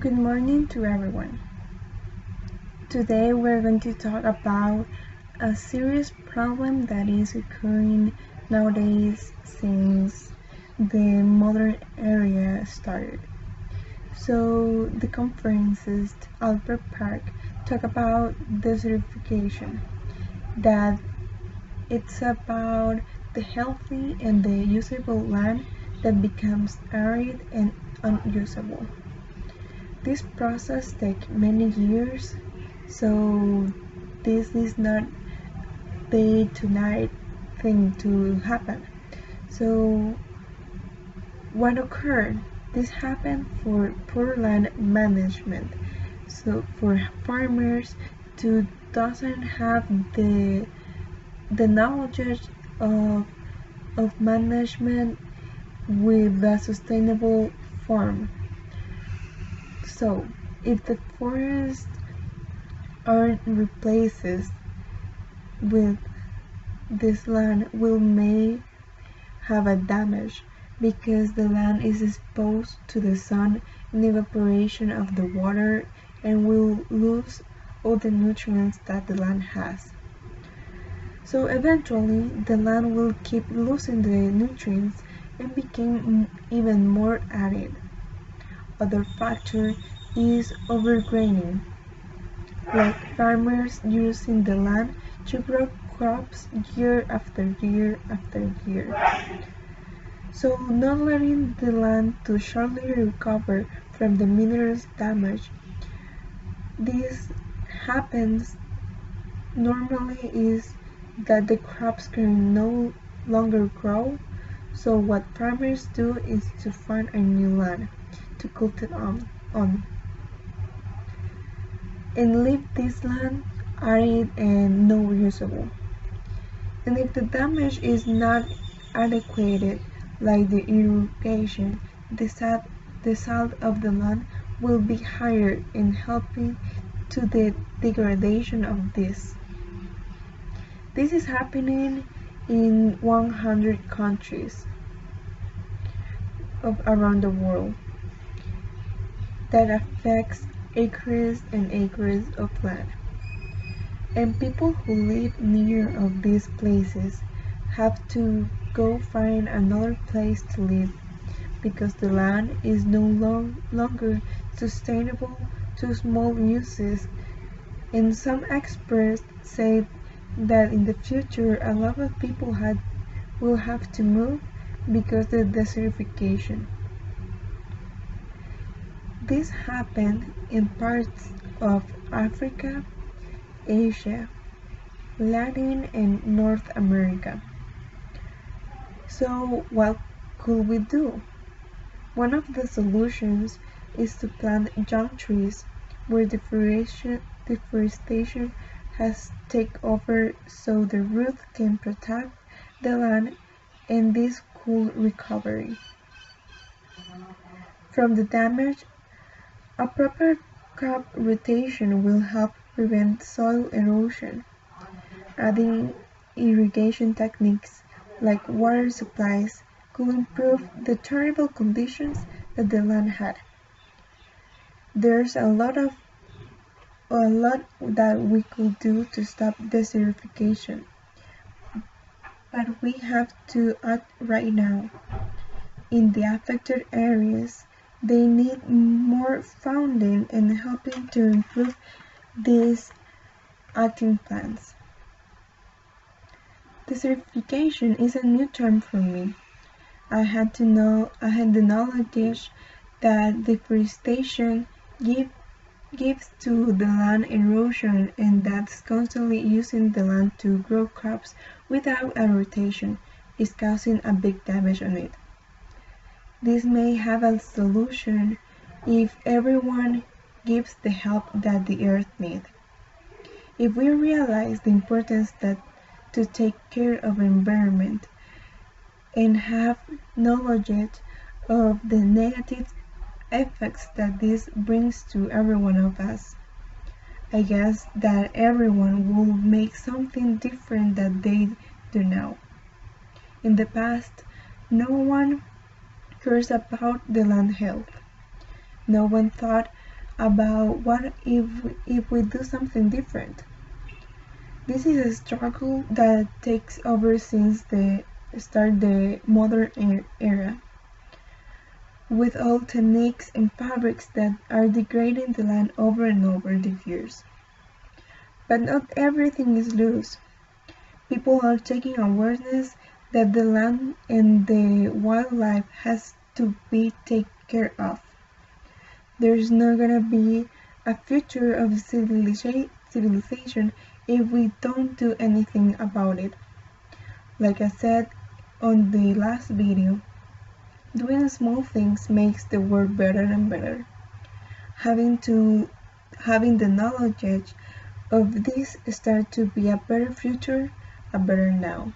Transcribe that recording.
Good morning to everyone. Today we're going to talk about a serious problem that is occurring nowadays since the modern era started. So the conferences Albert Park talk about desertification, that it's about the healthy and the usable land that becomes arid and unusable. This process takes many years, so this is not day to night thing to happen. So what occurred? This happened for poor land management. So for farmers who doesn't have the knowledge of management with a sustainable form. So, if the forests aren't replaced with this land, will may have a damage because the land is exposed to the sun and evaporation of the water and will lose all the nutrients that the land has. So eventually the land will keep losing the nutrients and become even more arid. Other factor is overgrazing, like farmers using the land to grow crops year after year after year. So not letting the land to shortly recover from the minerals damage. This happens normally is that the crops can no longer grow, so what farmers do is to find a new land to cultivate on and leave this land arid and no usable. And if the damage is not adequate, like the irrigation, the salt of the land will be higher in helping to the degradation of this. This is happening in 100 countries around the world. That affects acres and acres of land. And people who live near of these places have to go find another place to live because the land is no longer sustainable to small uses. And some experts say that in the future a lot of people will have to move because of desertification. This happened in parts of Africa, Asia, Latin and North America. So what could we do? One of the solutions is to plant young trees where deforestation has taken over so the roots can protect the land and this cool recovery. From the damage, a proper crop rotation will help prevent soil erosion. Adding irrigation techniques like water supplies could improve the terrible conditions that the land had. There's a lot that we could do to stop desertification, but we have to act right now. In the affected areas, they need more funding and helping to improve these action plans. Desertification is a new term for me. I had the knowledge that deforestation gives to the land erosion and that's constantly using the land to grow crops without a rotation is causing a big damage on it. This may have a solution if everyone gives the help that the earth needs. If we realize the importance to take care of the environment and have knowledge of the negative effects that this brings to every one of us, I guess that everyone will make something different that they do now. In the past, no one cares about the land health. No one thought about what if we do something different. This is a struggle that takes over since the start the modern era, with all techniques and fabrics that are degrading the land over and over the years. But not everything is loose. People are taking awareness that the land and the wildlife has to be taken care of. There's not gonna be a future of civilization if we don't do anything about it. Like I said on the last video, doing small things makes the world better and better. Having the knowledge of this start to be a better future, a better now.